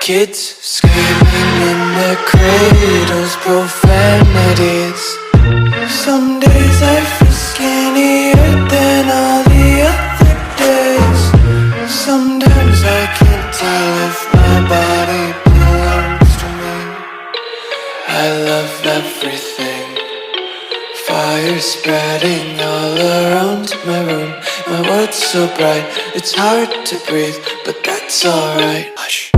Kids screaming in their cradles, profanities. Some days I feel skinnier than all the other days. Sometimes I can't tell if my body belongs to me. I love everything. Fire spreading all around my room. My world's so bright, it's hard to breathe, but that's alright. Hush.